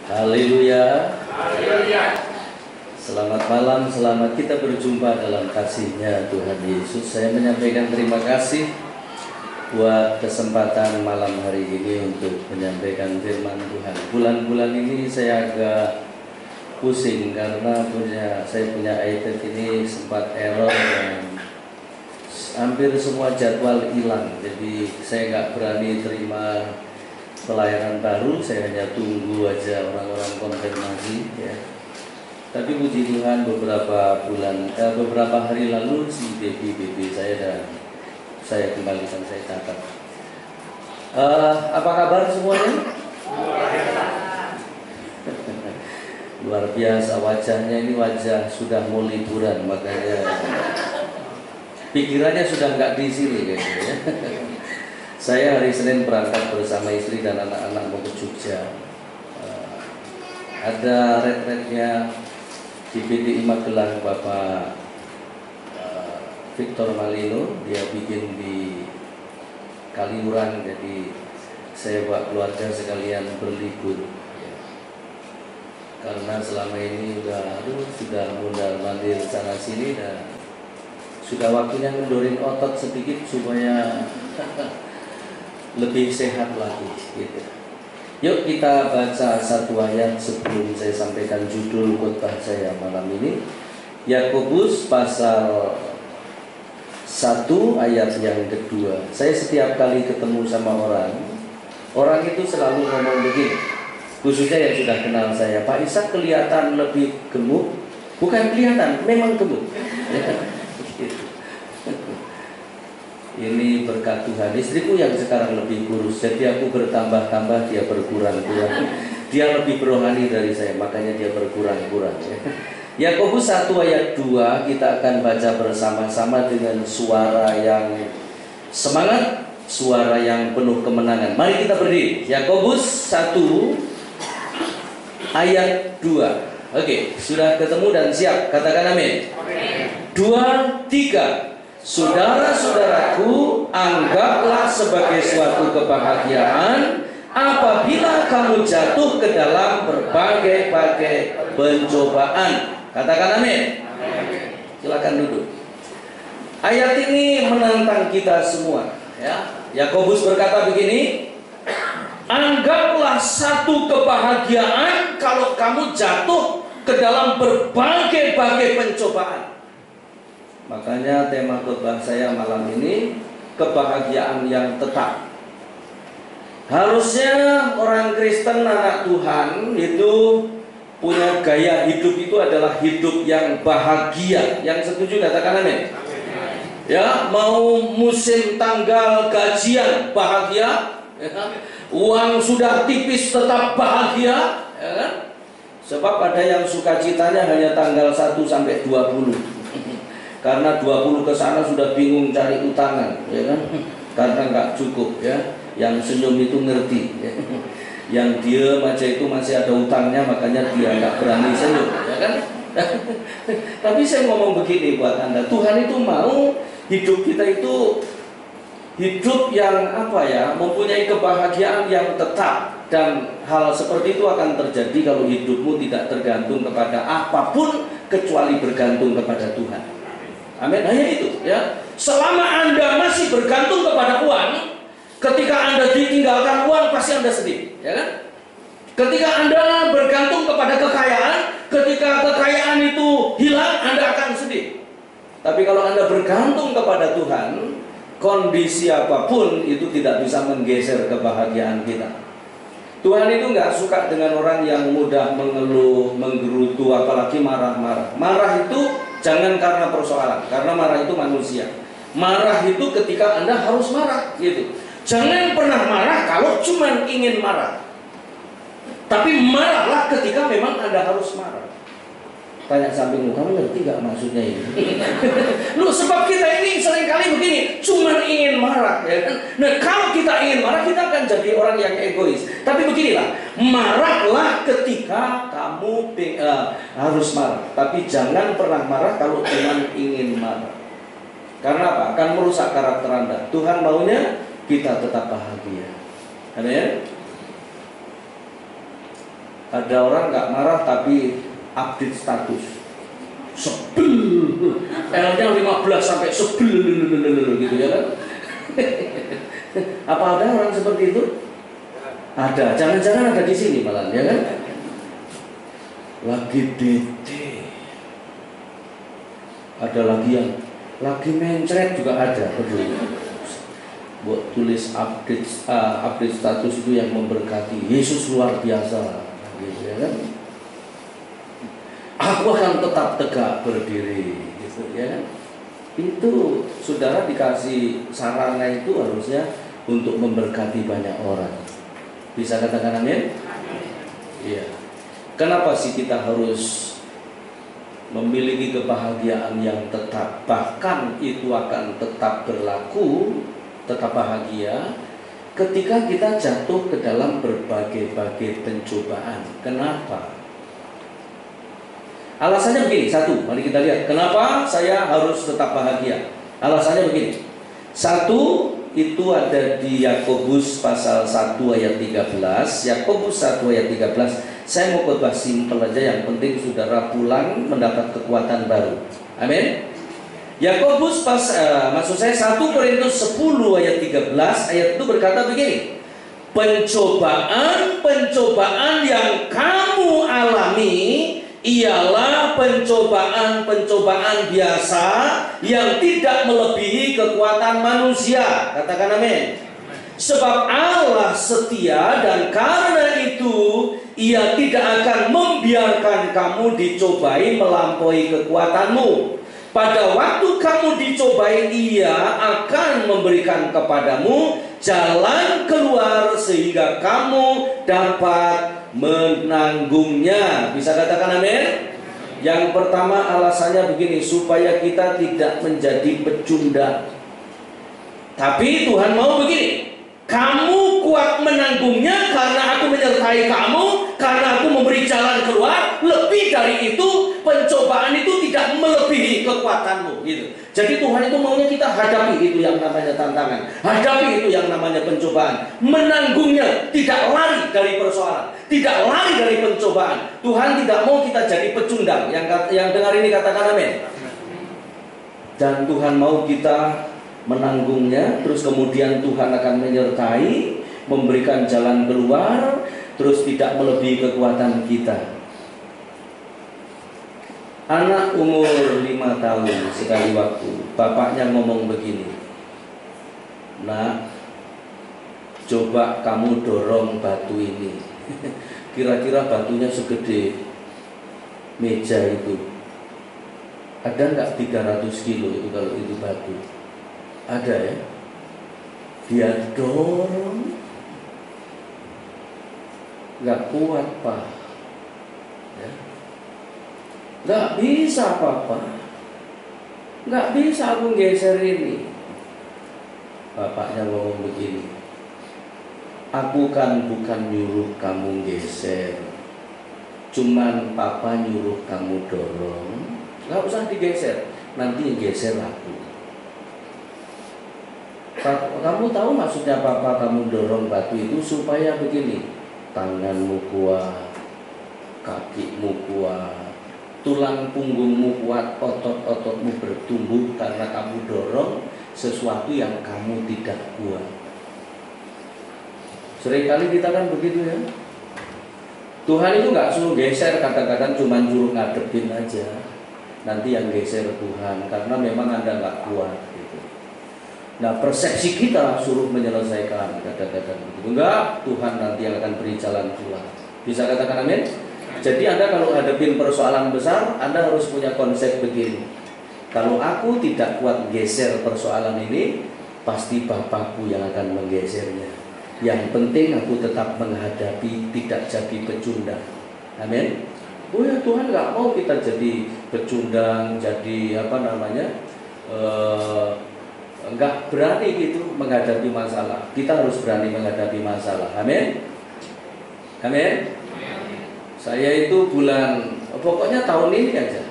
Haleluya. Selamat malam, selamat kita berjumpa dalam kasih-Nya Tuhan Yesus. Saya menyampaikan terima kasih buat kesempatan malam hari ini untuk menyampaikan firman Tuhan. Bulan-bulan ini saya agak pusing karena saya punya iPad ini sempat error dan hampir semua jadwal hilang. Jadi saya nggak berani terima pelayanan baru, saya hanya tunggu aja orang-orang konfirmasi ya. Tapi puji Tuhan beberapa hari lalu si baby saya dan saya kembalikan, saya catat. Apa kabar semuanya? Luar biasa wajahnya ini, wajah sudah mau liburan, makanya pikirannya sudah nggak di sini kayaknya ya. Saya hari Senin berangkat bersama istri dan anak-anak mau ke Jogja. Ada retretnya di PDI Magelang, Bapak Victor Malino, dia bikin di Kaliurang, jadi saya bawa keluarga sekalian berlibur. Karena selama ini sudah mondar-mandir sana sini dan sudah waktunya mendorin otot sedikit supaya lebih sehat lagi gitu. Yuk kita baca satu ayat sebelum saya sampaikan judul khotbah saya malam ini. Yakobus pasal 1 ayat yang kedua. Saya setiap kali ketemu sama orang itu selalu ngomong begini, khususnya yang sudah kenal saya, Pak Ishak kelihatan lebih gemuk. Bukan kelihatan, memang gemuk. Ini berkat Tuhan. Istriku yang sekarang lebih kurus, jadi aku bertambah-tambah, dia berkurang-kurang. Dia lebih rohani dari saya, makanya dia berkurang-kurang ya. Yakobus 1 ayat 2 kita akan baca bersama-sama dengan suara yang semangat, suara yang penuh kemenangan. Mari kita berdiri. Yakobus 1 ayat 2. Oke, sudah ketemu dan siap? Katakan amin. 2, 3. Saudara-saudaraku, anggaplah sebagai suatu kebahagiaan apabila kamu jatuh ke dalam berbagai-bagai pencobaan. Katakan amin. Silakan duduk. Ayat ini menantang kita semua ya. Yakobus berkata begini, anggaplah satu kebahagiaan kalau kamu jatuh ke dalam berbagai-bagai pencobaan. Makanya tema khotbah saya malam ini kebahagiaan yang tetap. Harusnya orang Kristen, anak Tuhan itu punya gaya hidup itu adalah hidup yang bahagia. Yang setuju katakan amin. Ya, mau musim tanggal gajian bahagia, ya kan? Uang sudah tipis tetap bahagia, ya kan? Sebab ada yang sukacitanya hanya tanggal 1 sampai 20. Karena 20 ke sana sudah bingung cari utangan, ya kan? Karena nggak cukup ya. Yang senyum itu ngerti, ya. Yang diam aja itu masih ada utangnya, makanya dia nggak berani senyum, ya kan? Tapi saya ngomong begini buat Anda, Tuhan itu mau hidup kita itu hidup yang mempunyai kebahagiaan yang tetap, dan hal seperti itu akan terjadi kalau hidupmu tidak tergantung kepada apapun kecuali bergantung kepada Tuhan. Amin. Hanya itu ya. Selama Anda masih bergantung kepada uang, ketika Anda ditinggalkan uang pasti Anda sedih, ya kan? Ketika Anda bergantung kepada kekayaan, ketika kekayaan itu hilang, Anda akan sedih. Tapi kalau Anda bergantung kepada Tuhan, kondisi apapun itu tidak bisa menggeser kebahagiaan kita. Tuhan itu nggak suka dengan orang yang mudah mengeluh, menggerutu, apalagi marah-marah. Marah itu jangan karena persoalan, karena marah itu manusia. Marah itu ketika Anda harus marah, gitu. Jangan pernah marah kalau cuma ingin marah. Tapi marahlah ketika memang Anda harus marah. Tanya sampingmu, kamu ngerti gak maksudnya ini? Loh, sebab kita ini seringkali begini, cuma ingin marah ya kan? Nah, kalau kita ingin marah, kita akan jadi orang yang egois. Tapi beginilah, marahlah ketika kamu harus marah. Tapi jangan pernah marah kalau cuma ingin marah. Karena apa? Akan merusak karakter Anda. Tuhan maunya kita tetap bahagia. Amin. Ada orang nggak marah tapi update status. Sebel. L-nya 15 sampai sebel gitu ya kan? Apa ada orang seperti itu? Ada. Jangan-jangan ada di sini malah, ya kan? Lagi bete. Ada lagi yang lagi mencret juga ada. Buat tulis update status itu yang memberkati. Yesus luar biasa, gitu ya kan? Aku akan tetap tegak berdiri, gitu ya kan? Itu saudara dikasih sarana itu harusnya untuk memberkati banyak orang. Bisa katakan amin? Iya. Kenapa sih kita harus memiliki kebahagiaan yang tetap, bahkan itu akan tetap berlaku, tetap bahagia ketika kita jatuh ke dalam berbagai-bagai pencobaan. Kenapa? Alasannya begini, satu, mari kita lihat kenapa saya harus tetap bahagia. Alasannya begini. Satu, itu ada di Yakobus pasal 1 ayat 13. Yakobus 1 ayat 13. Saya mau khotbah simpel aja, yang penting saudara pulang mendapat kekuatan baru. Amin. Yakobus maksud saya 1 Korintus 10 ayat 13, ayat itu berkata begini. Pencobaan yang kamu alami ialah pencobaan biasa yang tidak melebihi kekuatan manusia. Katakan amin. Sebab Allah setia dan karena itu Ia tidak akan membiarkan kamu dicobai melampaui kekuatanmu. Pada waktu kamu dicobai, Ia akan memberikan kepadamu jalan keluar sehingga kamu dapat menanggungnya. Bisa katakan amin? Yang pertama alasannya begini, supaya kita tidak menjadi pecundang. Tapi Tuhan mau begini, kamu kuat menanggungnya karena aku menyertai kamu, karena aku memberi jalan keluar. Lebih dari itu, pencobaan itu tidak melebihi kekuatanmu, gitu. Jadi Tuhan itu maunya kita hadapi itu yang namanya tantangan, hadapi itu yang namanya pencobaan, menanggungnya, tidak lari dari persoalan, tidak lari dari pencobaan. Tuhan tidak mau kita jadi pecundang. Yang dengar ini katakan amin. Dan Tuhan mau kita menanggungnya, terus kemudian Tuhan akan menyertai, memberikan jalan keluar, terus tidak melebihi kekuatan kita. Anak umur 5 tahun sekali waktu, bapaknya ngomong begini, "Nak, coba kamu dorong batu ini." Kira-kira batunya segede meja itu. Ada nggak 300 kilo itu kalau itu batu? Ada ya? Dia dorong, nggak kuat Pak, ya. Nggak bisa Papa, nggak bisa aku geser ini. Bapaknya ngomong begini, aku kan bukan nyuruh kamu geser, cuman Papa nyuruh kamu dorong. Nggak usah digeser, nanti geser aku. Kamu tahu maksudnya Papa kamu dorong batu itu supaya begini, tanganmu kuat, kakimu kuat, tulang punggungmu kuat, otot-ototmu bertumbuh karena kamu dorong sesuatu yang kamu tidak kuat. Seringkali kita kan begitu ya. Tuhan itu nggak suruh geser, kadang-kadang cuma suruh ngadepin aja. Nanti yang geser Tuhan, karena memang Anda nggak kuat gitu. Nah, persepsi kita suruh menyelesaikan, kadang-kadang begitu. Enggak, Tuhan nanti yang akan beri jalan keluar. Bisa katakan amin? Jadi Anda kalau hadapin persoalan besar, Anda harus punya konsep begini. Kalau aku tidak kuat geser persoalan ini, pasti Bapakku yang akan menggesernya. Yang penting aku tetap menghadapi, tidak jadi pecundang. Amin. Oh ya, Tuhan nggak mau kita jadi pecundang, jadi apa namanya, nggak berani gitu menghadapi masalah. Kita harus berani menghadapi masalah. Amin. Amin. Saya itu pokoknya tahun ini aja,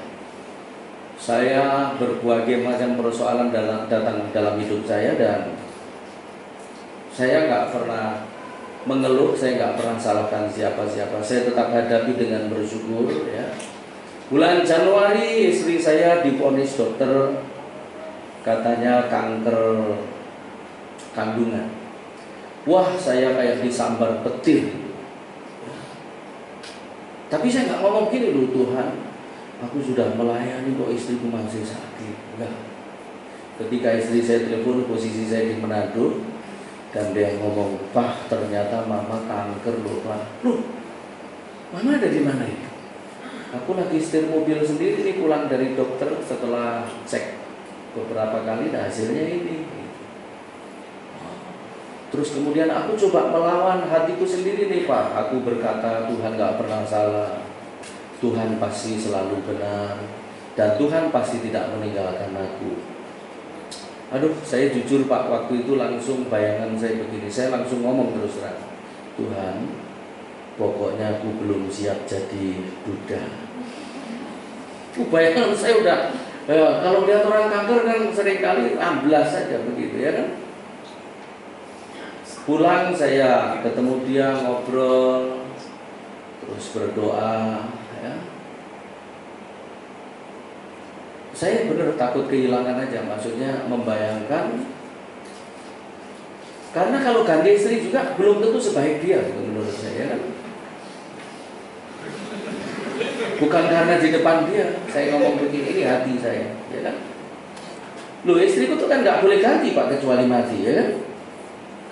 saya berbagai macam persoalan datang dalam hidup saya, dan saya nggak pernah mengeluh, saya nggak pernah salahkan siapa-siapa. Saya tetap hadapi dengan bersyukur ya. Bulan Januari istri saya divonis dokter katanya kanker kandungan. Wah, saya kayak disambar petir. Tapi saya nggak ngomong gini loh, Tuhan, aku sudah melayani kok istriku masih sakit. Enggak. Ketika istri saya telepon, posisi saya di Manado, dan dia ngomong, "Pak, ternyata mama kanker loh, Pak." Loh, mama ada di mana itu? Aku lagi setir mobil sendiri nih, pulang dari dokter setelah cek beberapa kali, nah hasilnya ini. Terus kemudian aku coba melawan hatiku sendiri nih, Pak. Aku berkata, Tuhan gak pernah salah, Tuhan pasti selalu benar, dan Tuhan pasti tidak meninggalkan aku. Aduh, saya jujur Pak, waktu itu langsung bayangan saya begini. Saya langsung ngomong terus terang, Tuhan, pokoknya aku belum siap jadi duda. Bayangan saya udah, kalau lihat orang kanker kan seringkali amblas saja begitu ya kan. Pulang saya ketemu dia, ngobrol, terus berdoa ya. Saya benar takut kehilangan aja, maksudnya membayangkan, karena kalau ganti istri juga belum tentu sebaik dia menurut saya kan. Bukan karena di depan dia saya ngomong begini, ini hati saya ya kan. Loh, istriku tuh kan nggak boleh ganti Pak, kecuali mati ya kan.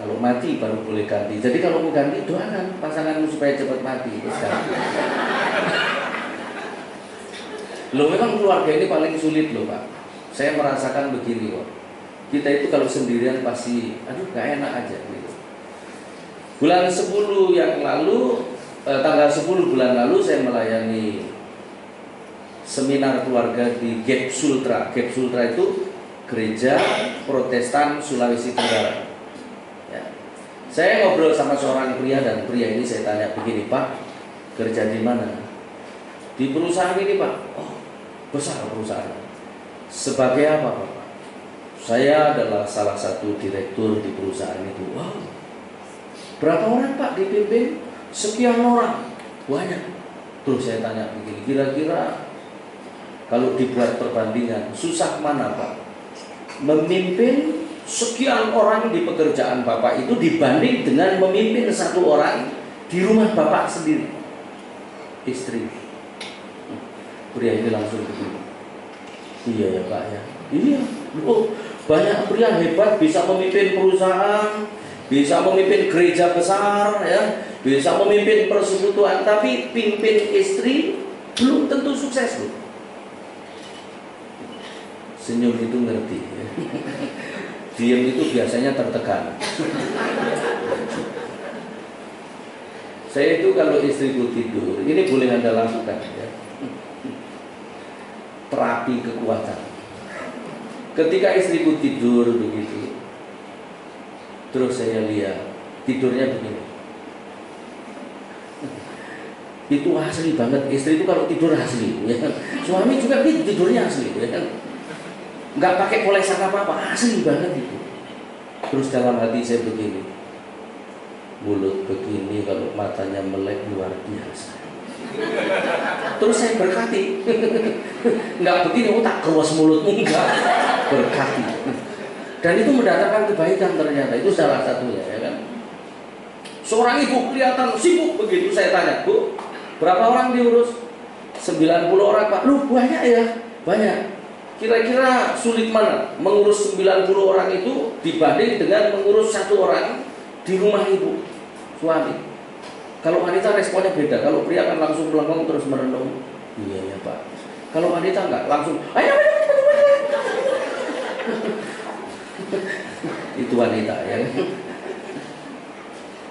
Kalau mati baru boleh ganti. Jadi kalau mau ganti, doakan pasanganmu supaya cepat mati. Loh, memang keluarga ini paling sulit loh Pak. Saya merasakan begini kok. Kita itu kalau sendirian pasti, aduh gak enak aja gitu. Bulan 10 yang lalu, tanggal 10 bulan lalu saya melayani seminar keluarga di Gap Sultra. Gap Sultra itu gereja Protestan Sulawesi Tenggara. Ya. Saya ngobrol sama seorang pria, dan pria ini saya tanya begini, Pak, kerja di mana? Di perusahaan ini Pak. Oh, besar perusahaan. Sebagai apa Pak? Saya adalah salah satu direktur di perusahaan itu. Wow. Berapa orang Pak dipimpin? Sekian orang. Banyak. Terus saya tanya begini, kira-kira kalau dibuat perbandingan, susah mana Pak? Memimpin sekian orang di pekerjaan Bapak itu dibanding dengan memimpin satu orang di rumah Bapak sendiri. Istri. Pria ini langsung begini, iya ya Pak ya, iya. Oh, banyak pria hebat bisa memimpin perusahaan, bisa memimpin gereja besar ya, bisa memimpin persekutuan, tapi pimpin istri belum tentu sukses loh. Senyum itu ngerti ya. Diam itu biasanya tertekan. Saya itu kalau istriku tidur, ini boleh Anda lakukan ya, terapi kekuatan. Ketika istriku tidur begitu, terus saya lihat tidurnya begini, itu asli banget. Istri itu kalau tidur asli ya. Suami juga gitu, tidurnya asli ya. Nggak pakai polesan apa-apa, asli banget itu. Terus dalam hati saya begini, mulut begini kalau matanya melek luar biasa. Terus saya berkati, nggak begini, oh tak keruas mulutmu, enggak, berkati. Dan itu mendatangkan kebaikan ternyata, itu salah satunya ya kan. Seorang ibu kelihatan sibuk begitu, saya tanya, Bu, berapa orang diurus? 90 orang Pak. Lu banyak ya? Banyak. Kira-kira sulit mana mengurus 90 orang itu dibanding dengan mengurus satu orang di rumah ibu, suami? Kalau wanita responnya beda. Kalau pria kan langsung melengkung terus merenung. Iya ya Pak. Kalau wanita enggak, langsung ayo. Itu wanita ya.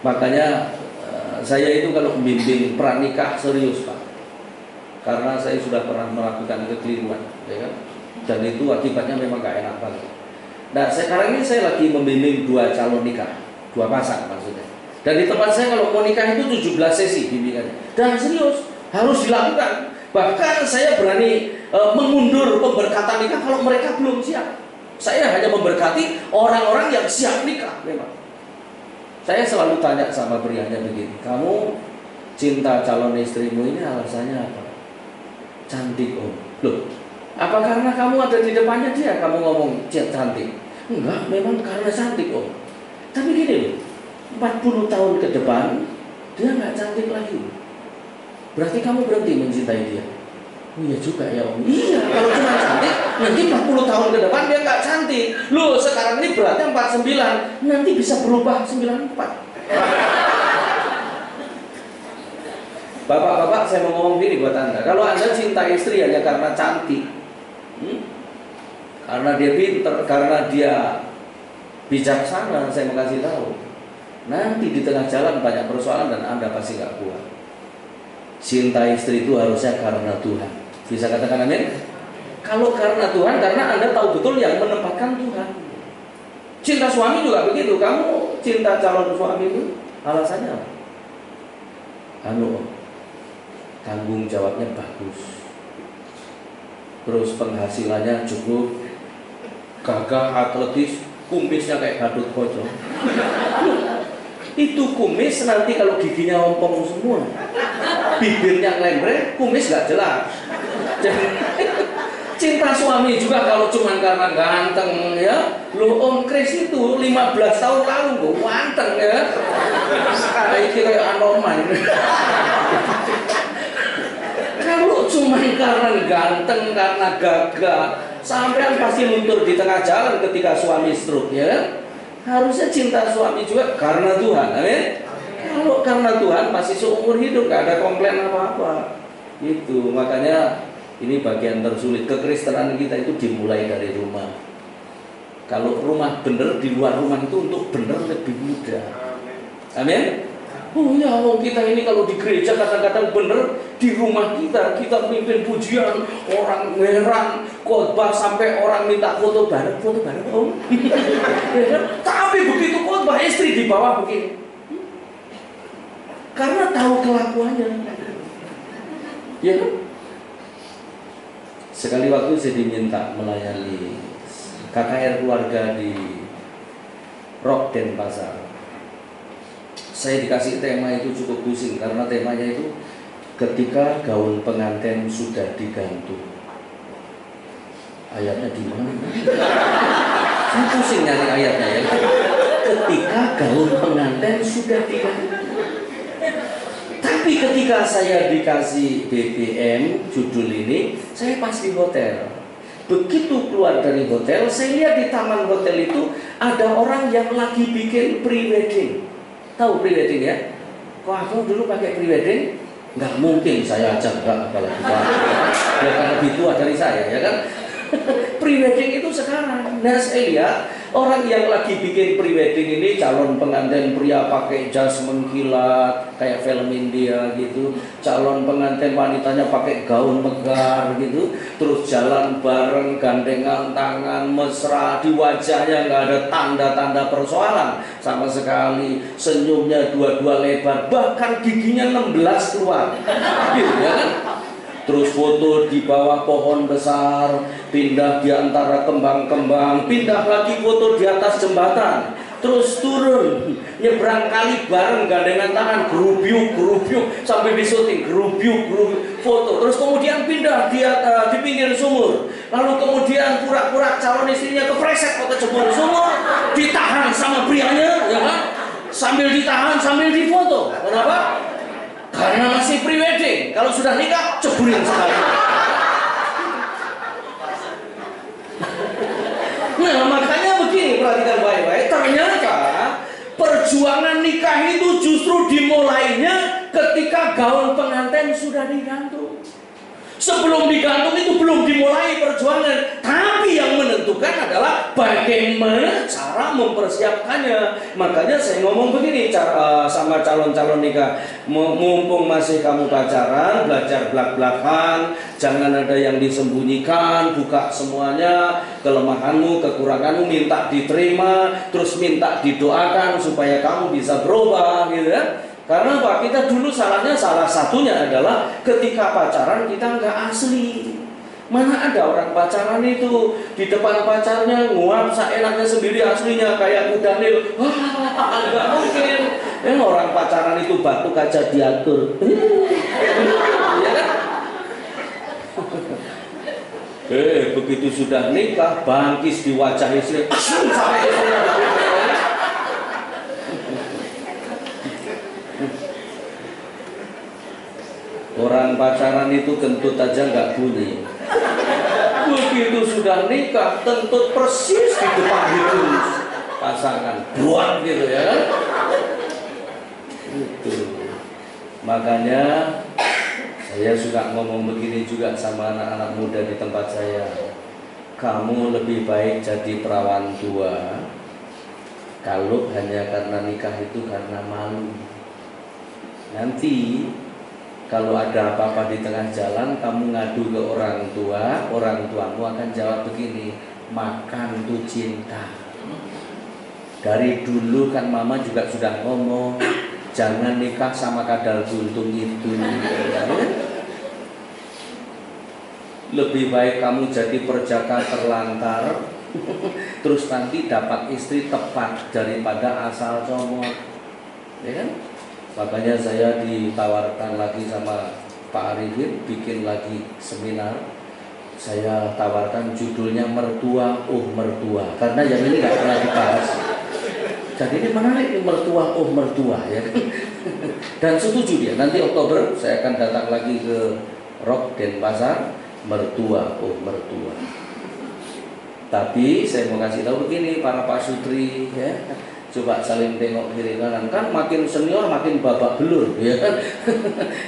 Makanya saya itu kalau membimbing pranikah serius Pak. Karena saya sudah pernah melakukan kekeliruan, ya kan? Dan itu akibatnya memang gak enak banget. Nah sekarang ini saya lagi membimbing 2 calon nikah, 2 pasang maksudnya. Dan di tempat saya kalau mau nikah itu 17 sesi bimbingannya. Dan serius, harus dilakukan. Bahkan saya berani mengundur pemberkatan nikah kalau mereka belum siap. Saya hanya memberkati orang-orang yang siap nikah memang. Saya selalu tanya sama prianya begini, kamu cinta calon istrimu ini alasannya apa? Cantik om. Loh, apa karena kamu ada di depannya dia kamu ngomong cantik? Enggak, memang karena cantik om. Tapi gini loh, 40 tahun ke depan dia nggak cantik lagi. Berarti kamu berhenti mencintai dia. Oh iya juga ya om. Iya, kalau cuma cantik nanti 40 tahun ke depan dia nggak cantik. Loh, sekarang ini berarti 49, nanti bisa berubah 94. Bapak-bapak, saya mau ngomong gini buat Anda. Kalau Anda cinta istri hanya karena cantik, karena dia pinter, karena dia bijaksana, saya mau kasih tahu, nanti di tengah jalan banyak persoalan dan Anda pasti gak kuat. Cinta istri itu harusnya karena Tuhan. Bisa katakan amin? Kalau karena Tuhan, karena Anda tahu betul yang menempatkan Tuhan. Cinta suami juga begitu. Kamu cinta calon suami itu alasannya apa? Tanggung jawabnya bagus, terus penghasilannya cukup, gagah, atletis, kumisnya kayak Gatot Koco. Itu kumis nanti kalau giginya ompong semua, bibirnya ngelembrek, kumis gak jelas. Cinta suami juga kalau cuma karena ganteng ya. Lo Om Kris itu 15 tahun lalu gue ganteng ya. Kayak kayak anormal. Kalau cuma karena ganteng, karena gagah, sampean pasti luntur di tengah jalan ketika suami stroke ya. Harusnya cinta suami juga karena Tuhan, amin. Kalau karena Tuhan pasti seumur hidup gak ada komplain apa-apa. Itu makanya ini bagian tersulit. Kekristenan kita itu dimulai dari rumah. Kalau rumah bener, di luar rumah itu untuk bener lebih mudah. Amin. Oh ya, kita ini kalau di gereja kadang-kadang bener, di rumah kita pimpin pujian, orang heran, khotbah sampai orang minta foto bareng om. Ya kan? Tapi begitu khotbah istri di bawah begini, karena tahu kelakuannya. Ya kan? Sekali waktu saya diminta melayani KKR keluarga di Rock Denpasar. Saya dikasih tema itu cukup pusing karena temanya itu ketika gaun pengantin sudah digantung. Ayatnya di mana? Saya pusing nyari ayatnya ya. Ketika gaun pengantin sudah digantung. Tapi ketika saya dikasih BBM judul ini, saya pas di hotel. Begitu keluar dari hotel, saya lihat di taman hotel itu ada orang yang lagi bikin pre-wedding. Tahu pre-wedding ya? Kok aku dulu pakai pre-wedding? Nggak mungkin saya ajak, nggak apalagi dia kan lebih tua dari saya ya kan. Pre-wedding itu sekarang. Nah saya lihat orang yang lagi bikin pre-wedding ini calon pengantin pria pakai jas mengkilat kayak film India gitu, calon pengantin wanitanya pakai gaun megah gitu, terus jalan bareng gandengan tangan mesra, di wajahnya nggak ada tanda-tanda persoalan sama sekali, senyumnya dua-dua lebar, bahkan giginya 16 keluar gitu ya kan. Terus foto di bawah pohon besar, pindah di antara kembang-kembang, pindah lagi foto di atas jembatan, terus turun, nyebrang kali bareng gandengan tangan, gerubiuk sampai di syuting, gerubiuk foto, terus kemudian pindah di pinggir sumur, lalu kemudian pura-pura calon istrinya kepreset ke jebol sumur, ditahan sama prianya, ya kan? Sambil ditahan sambil difoto, kenapa? Karena masih pre-wedding. Kalau sudah nikah, ceburin sekali. Nah makanya begini, perhatikan baik-baik. Ternyata perjuangan nikah itu justru dimulainya ketika gaun pengantin sudah digantung. Sebelum digantung itu belum dimulai perjuangan, tapi yang menentukan adalah bagaimana cara mempersiapkannya. Makanya saya ngomong begini sama calon-calon nikah, mumpung masih kamu pacaran, belajar belak-belakan, jangan ada yang disembunyikan, buka semuanya, kelemahanmu, kekuranganmu minta diterima, terus minta didoakan supaya kamu bisa berubah, gitu ya. Karena apa? Kita dulu salah satunya adalah ketika pacaran kita nggak asli. Mana ada orang pacaran itu di depan pacarnya nguap seenaknya sendiri, aslinya kayak kudanil. Wah, nggak mungkin. Orang pacaran itu batuk aja diatur. Ya kan? Begitu sudah nikah, bangkis di wajah istri, sampai istrinya. Orang pacaran itu kentut aja nggak bunyi. Begitu sudah nikah, kentut persis di depan hidung pasangan, buat gitu ya kan? Itu. Makanya saya suka ngomong begini juga sama anak-anak muda di tempat saya. Kamu lebih baik jadi perawan tua kalau hanya karena nikah itu karena malu. Nanti kalau ada apa-apa di tengah jalan, kamu ngadu ke orang tuamu akan jawab begini, makan tuh cinta. Dari dulu kan mama juga sudah ngomong, jangan nikah sama kadal buntung itu. Lebih baik kamu jadi perjaka terlantar, terus nanti dapat istri tepat daripada asal comot, ya kan? Makanya saya ditawarkan lagi sama Pak Arifin bikin lagi seminar. Saya tawarkan judulnya Mertua Oh Mertua, karena yang ini nggak pernah dibahas. Jadi ini menarik nih, Mertua Oh Mertua ya. Dan setuju dia, nanti Oktober saya akan datang lagi ke Rock Denpasar, Mertua Oh Mertua. Tapi saya mau kasih tahu begini para Pak Sutri ya. Coba saling tengok kiri kanan, kan makin senior makin babak belur ya kan.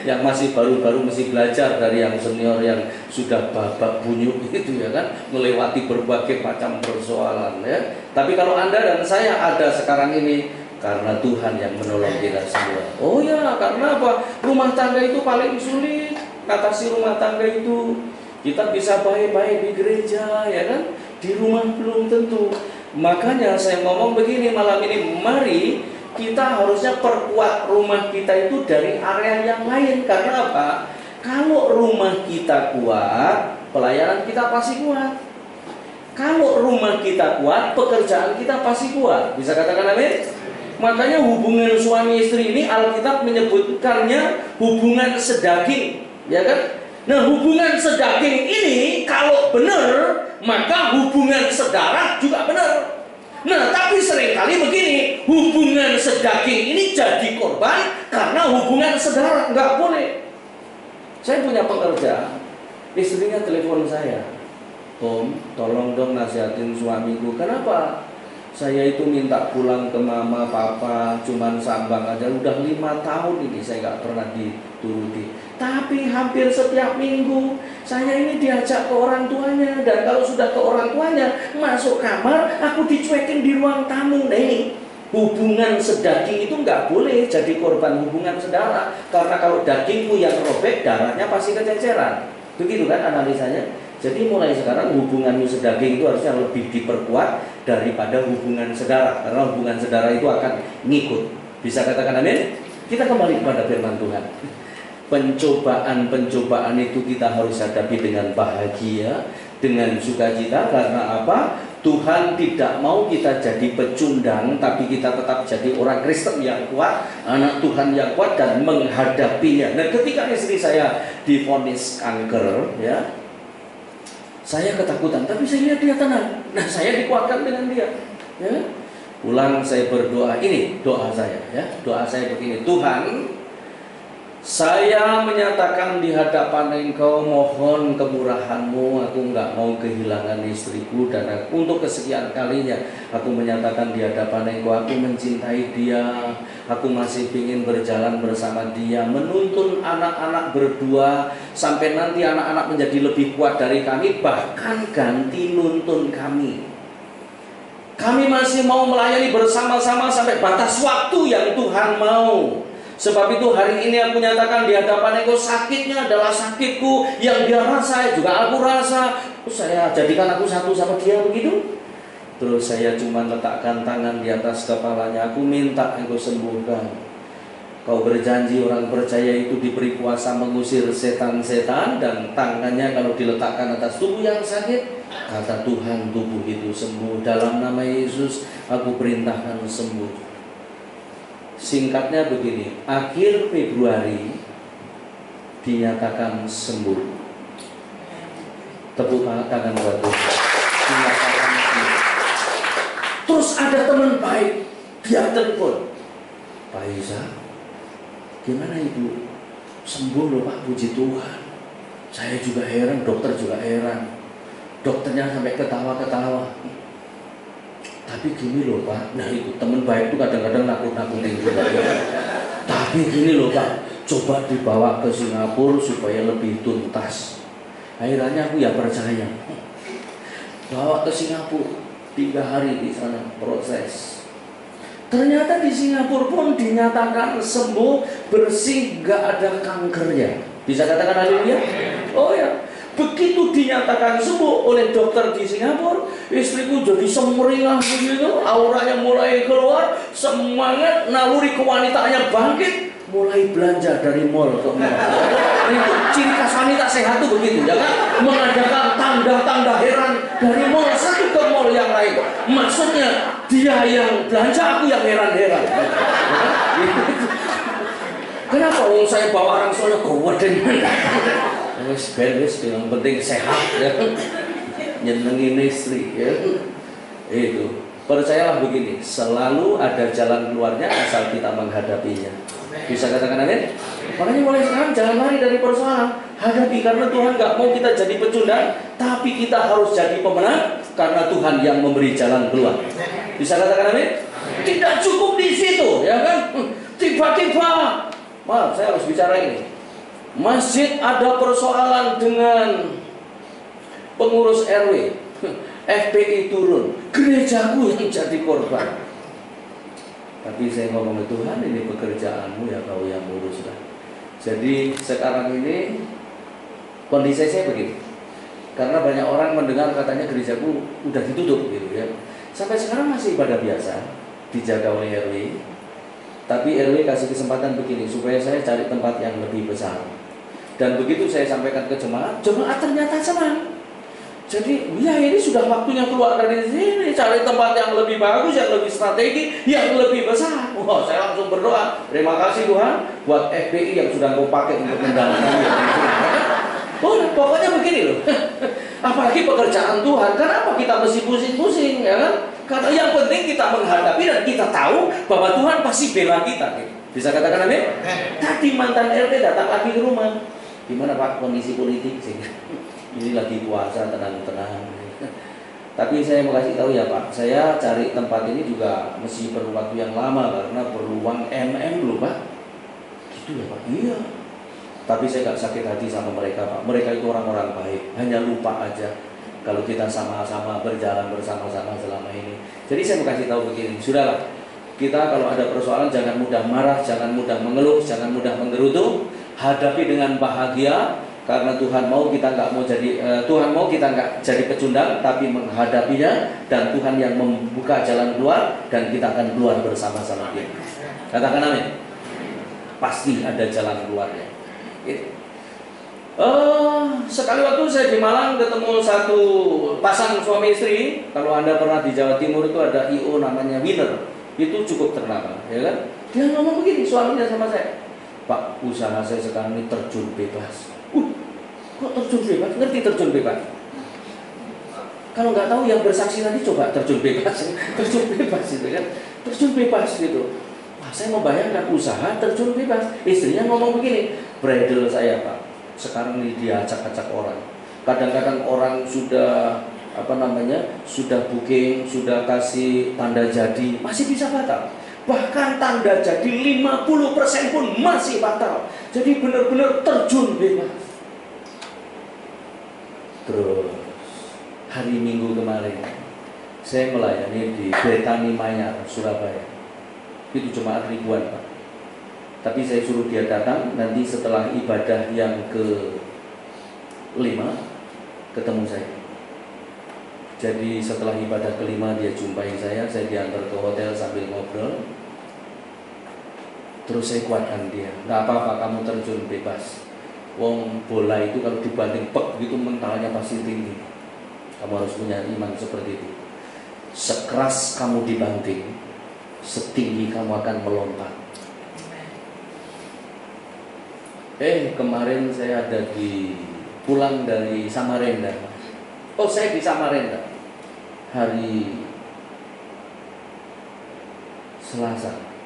Yang masih baru-baru mesti belajar dari yang senior yang sudah babak bunyuk gitu ya kan, melewati berbagai macam persoalan ya. Tapi kalau Anda dan saya ada sekarang ini karena Tuhan yang menolong kita semua. Oh ya, karena apa? Rumah tangga itu paling sulit. Atasi rumah tangga itu kita bisa baik-baik di gereja ya kan, di rumah belum tentu. Makanya saya ngomong begini malam ini, mari kita harusnya perkuat rumah kita itu dari area yang lain. Karena apa? Kalau rumah kita kuat, pelayanan kita pasti kuat. Kalau rumah kita kuat, pekerjaan kita pasti kuat. Bisa katakan amin? Makanya hubungan suami istri ini Alkitab menyebutkannya hubungan sedaging, ya kan? Nah, hubungan sedaging ini kalau benar, maka hubungan sedarah juga benar. Nah, tapi seringkali begini, hubungan sedaging ini jadi korban karena hubungan sedarah. Nggak boleh. Saya punya pekerja, istrinya telepon saya, Om, tolong dong nasihatin suamiku. Kenapa? Saya itu minta pulang ke mama, papa, cuman sambang aja. Udah 5 tahun ini saya nggak pernah dituruti. Tapi hampir setiap minggu saya ini diajak ke orang tuanya. Dan kalau sudah ke orang tuanya, masuk kamar, aku dicuekin di ruang tamu. Nah ini, hubungan sedaging itu nggak boleh jadi korban hubungan saudara. Karena kalau dagingmu yang robek, darahnya pasti kececeran. Begitu kan analisanya? Jadi mulai sekarang hubunganmu sedaging itu harusnya lebih diperkuat daripada hubungan saudara. Karena hubungan saudara itu akan ngikut. Bisa katakan amin? Kita kembali kepada firman Tuhan. Pencobaan-pencobaan itu kita harus hadapi dengan bahagia, dengan sukacita. Karena apa? Tuhan tidak mau kita jadi pecundang, tapi kita tetap jadi orang Kristen yang kuat, anak Tuhan yang kuat dan menghadapinya. Nah, ketika istri saya divonis kanker, ya, saya ketakutan, tapi saya lihat dia tenang. Nah, saya dikuatkan dengan dia. Ya. Pulang saya berdoa, ini doa saya, ya. Doa saya begini, Tuhan, saya menyatakan di hadapan Engkau, mohon kemurahan-Mu, aku nggak mau kehilangan istriku. Dan untuk kesekian kalinya aku menyatakan di hadapan Engkau, aku mencintai dia, aku masih ingin berjalan bersama dia, menuntun anak-anak berdua sampai nanti anak-anak menjadi lebih kuat dari kami, bahkan ganti nuntun kami. Kami masih mau melayani bersama-sama sampai batas waktu yang Tuhan mau. Sebab itu hari ini aku nyatakan di hadapan Engkau, sakitnya adalah sakitku, yang dia rasa juga aku rasa. Saya jadikan aku satu sama dia, begitu. Terus saya cuma letakkan tangan di atas kepalanya, aku minta Engkau sembuhkan. Kau berjanji orang percaya itu diberi kuasa mengusir setan-setan, dan tangannya kalau diletakkan atas tubuh yang sakit, kata Tuhan, tubuh itu sembuh. Dalam nama Yesus aku perintahkan sembuh. Singkatnya begini, akhir Februari dinyatakan sembuh. Tepuk tangan buat Tuhan. Dinyatakan sembuh. Terus ada teman baik, dia telepon, Pak Isa, gimana Ibu? Sembuh loh Pak, puji Tuhan. Saya juga heran, dokter juga heran. Dokternya sampai ketawa-ketawa. Tapi gini loh Pak, nah itu teman baik itu kadang-kadang nakut-nakutin juga. Tapi gini loh Pak, coba dibawa ke Singapura supaya lebih tuntas. Akhirnya aku ya percaya. Bawa ke Singapura, 3 hari di sana proses. Ternyata di Singapura pun dinyatakan sembuh, bersih, gak ada kankernya. Bisa katakan haleluya? Oh ya, begitu dinyatakan sembuh oleh dokter di Singapura, istriku jadi semeringah begitu, auranya mulai keluar, semangat, naluri kewanitaannya bangkit, mulai belanja dari mall ke mall. Itu ciri khas wanita sehat itu begitu, ya kan? Mengadakan tanda-tanda heran dari mall satu ke mall yang lain. Maksudnya dia yang belanja, aku yang heran-heran. Kenapa? Saya bawa orang soalnya goweden. Wes beres, yang penting sehat, ya. Nyenengin istri, ya. Itu. Percayalah begini, selalu ada jalan keluarnya asal kita menghadapinya. Bisa katakan amin? Makanya mulai sekarang jangan lari dari persoalan, hadapi, karena Tuhan gak mau kita jadi pecundang, tapi kita harus jadi pemenang karena Tuhan yang memberi jalan keluar. Bisa katakan amin? Tidak cukup di situ, ya kan? Tiba-tiba, maaf, saya harus bicara ini. Masjid ada persoalan dengan pengurus RW. FPI turun, gerejaku yang jadi korban. Tapi saya ngomong ke Tuhan, ini pekerjaanmu ya, kau yang uruslah. Jadi sekarang ini kondisi saya begini, karena banyak orang mendengar katanya gerejaku udah ditutup gitu ya. Sampai sekarang masih ibadah biasa, dijaga oleh RW. Tapi RW kasih kesempatan begini, supaya saya cari tempat yang lebih besar. Dan begitu saya sampaikan ke jemaat, jemaat ternyata senang. Jadi ya ini sudah waktunya keluar dari sini, cari tempat yang lebih bagus, yang lebih strategi, yang lebih besar. Wah, saya langsung berdoa, terima kasih Tuhan buat FPI yang sudah kau pakai untuk mendalamkan. Oh, pokoknya begini loh. Apalagi pekerjaan Tuhan, kenapa kita mesti pusing-pusing, ya kan? Karena yang penting kita menghadapi dan kita tahu bahwa Tuhan pasti bela kita. Gitu. Bisa katakan amin? Tadi mantan RT datang lagi ke rumah. Gimana Pak kondisi politik sih? Ini lagi puasa, tenang-tenang. Tapi saya mau kasih tahu ya Pak, saya cari tempat ini juga mesti perlu waktu yang lama karena perlu uang dulu Pak. Gitu ya Pak? Iya. Tapi saya gak sakit hati sama mereka Pak. Mereka itu orang-orang baik, hanya lupa aja kalau kita sama-sama berjalan bersama-sama selama ini. Jadi saya mau kasih tahu begini, sudahlah. Kita kalau ada persoalan jangan mudah marah, jangan mudah mengeluh, jangan mudah menggerutu. Hadapi dengan bahagia. Karena Tuhan mau kita nggak mau jadi Tuhan mau kita nggak jadi pecundang, tapi menghadapinya, dan Tuhan yang membuka jalan keluar, dan kita akan keluar bersama-sama Dia. Katakan amin. Pasti ada jalan keluarnya. Gitu. Sekali waktu saya di Malang ketemu satu pasang suami istri. Kalau Anda pernah di Jawa Timur itu ada IO namanya Winner, itu cukup terkenal, ya kan? Dia ngomong begini suaminya sama saya, Pak, usaha saya sekarang ini terjun bebas. Kok terjun bebas? Ngerti terjun bebas? Kalau nggak tahu yang bersaksi nanti coba terjun bebas. Terjun bebas itu kan? Terjun bebas gitu. Wah, saya membayangkan usaha terjun bebas. Istrinya ngomong begini, bridal saya Pak, sekarang ini diacak-acak orang. Kadang-kadang orang sudah sudah booking, sudah kasih tanda jadi, masih bisa batal. Bahkan tanda jadi 50% pun masih batal. Jadi benar-benar terjun bebas. Terus hari Minggu kemarin saya melayani di Betani Manyar, Surabaya. Itu jemaat ribuan Pak. Tapi saya suruh dia datang nanti setelah ibadah yang ke-5 ketemu saya. Jadi setelah ibadah ke-5 dia jumpai saya diantar ke hotel sambil ngobrol. Terus saya kuatkan dia, nggak apa-apa, kamu terjun bebas. Wong bola itu kalau dibanting pek gitu mentalnya pasti tinggi. Kamu harus punya iman seperti itu. Sekeras kamu dibanting, setinggi kamu akan melompat. Kemarin saya ada pulang dari Samarinda. Oh, saya di Samarinda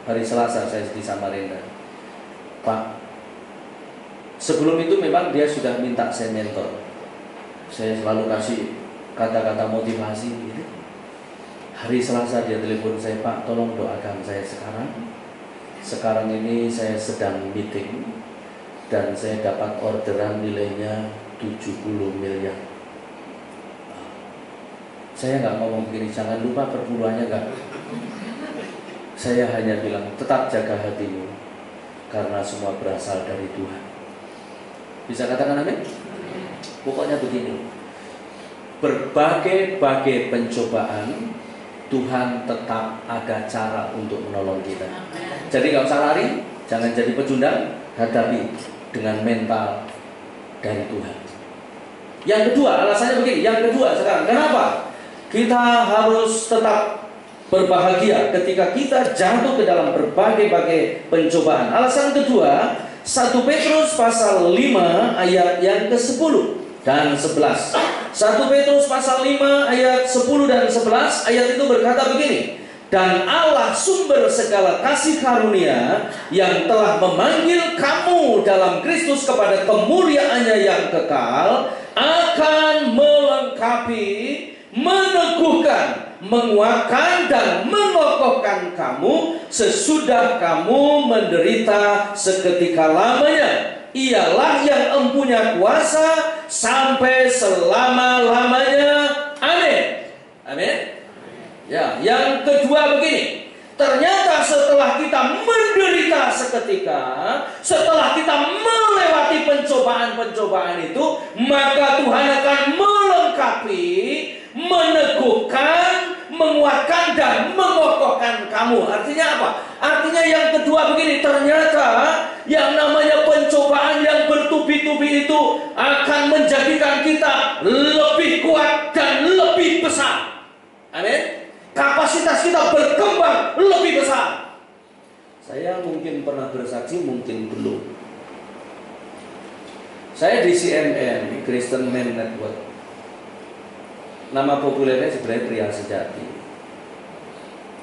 hari Selasa saya di Samarinda. Pak, sebelum itu memang dia sudah minta saya mentor. Saya selalu kasih kata-kata motivasi gitu. Hari Selasa dia telepon saya, Pak, tolong doakan saya sekarang. Sekarang ini saya sedang meeting dan saya dapat orderan nilainya 70 miliar. Saya nggak ngomong begini, jangan lupa perpuluhannya nggak. Saya hanya bilang, tetap jaga hatimu, karena semua berasal dari Tuhan. Bisa katakan amin? Pokoknya begini, berbagai pencobaan, Tuhan tetap ada cara untuk menolong kita. Jadi gak usah lari, jangan jadi pecundang, hadapi dengan mental dari Tuhan. Yang kedua, alasannya begini, yang kedua sekarang, kenapa? Kita harus tetap berbahagia ketika kita jatuh ke dalam berbagai pencobaan. Alasan kedua, 1 Petrus pasal 5 ayat yang ke-10 dan 11. 1 Petrus pasal 5 ayat 10 dan 11, ayat itu berkata begini, dan Allah sumber segala kasih karunia yang telah memanggil kamu dalam Kristus kepada kemuliaannya yang kekal, akan melengkapi, meneguhkan, menguatkan dan mengokohkan kamu sesudah kamu menderita seketika lamanya. Ialah yang empunya kuasa sampai selama-lamanya. Amin. Amin. Ya, yang kedua begini. Ternyata setelah kita menderita seketika, setelah kita melewati pencobaan-pencobaan itu, maka Tuhan akan melengkapi, meneguhkan, menguatkan dan mengokohkan kamu. Artinya apa? Artinya yang kedua begini, ternyata yang namanya pencobaan yang bertubi-tubi itu akan menjadikan kita lebih kuat dan lebih besar. Amin. Kapasitas kita berkembang lebih besar. Saya mungkin pernah bersaksi, mungkin belum. Saya di CNN, Christian Men Network. Nama populernya sebenarnya Pria Sejati.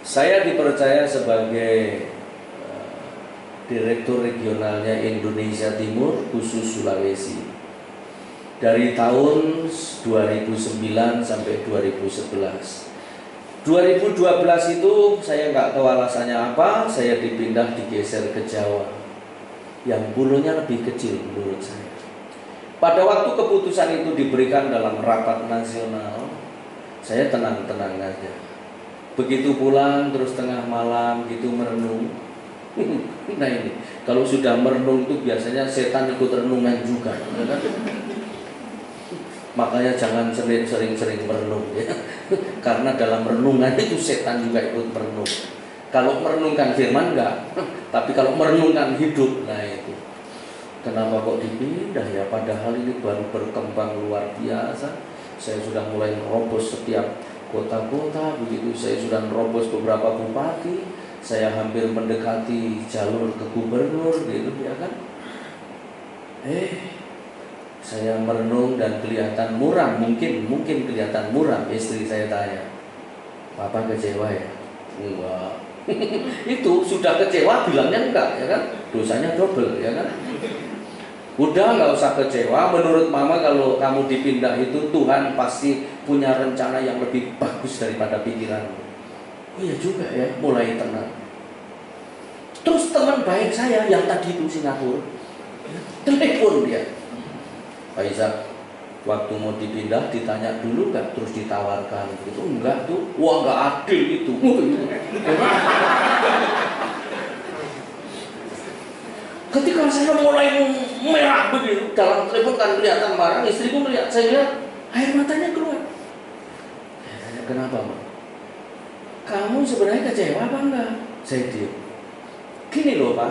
Saya dipercaya sebagai Direktur Regionalnya Indonesia Timur khusus Sulawesi dari tahun 2009 sampai 2011. 2012 itu saya nggak tahu alasannya apa, saya dipindah, digeser ke Jawa yang bulunya lebih kecil menurut saya. Pada waktu keputusan itu diberikan dalam rapat nasional, saya tenang-tenang aja. Begitu pulang terus tengah malam gitu merenung. Nah ini, kalau sudah merenung itu biasanya setan ikut renungan juga, ya kan? Makanya jangan sering-sering merenung ya. Karena dalam renungan itu setan juga ikut merenung. Kalau merenungkan firman enggak, tapi kalau merenungkan hidup, nah itu. Kenapa kok dipindah ya? Padahal ini baru berkembang luar biasa. Saya sudah mulai merobos setiap kota-kota, begitu saya sudah merobos beberapa bupati, saya hampir mendekati jalur ke gubernur gitu ya kan. Saya merenung dan kelihatan muram, mungkin kelihatan muram. Istri saya tanya, Papa kecewa ya? Enggak. Itu sudah kecewa bilangnya enggak ya kan? Dosanya double ya kan? Udah nggak usah kecewa. Menurut Mama kalau kamu dipindah itu Tuhan pasti punya rencana yang lebih bagus daripada pikiranmu. Oh iya juga ya, mulai tenang. Terus teman baik saya yang tadi itu Singapura telepon dia, Pak Ishak, waktu mau dipindah ditanya dulu nggak, terus ditawarkan gitu. Enggak tuh, wah nggak adil itu. Ketika saya mulai merah begitu dalam telepon kan kelihatan marah, istriku melihat, saya lihat air matanya keluar. Saya tanya, kenapa Mak? Kamu sebenarnya kecewa apa enggak? Saya diam. Gini loh Pak,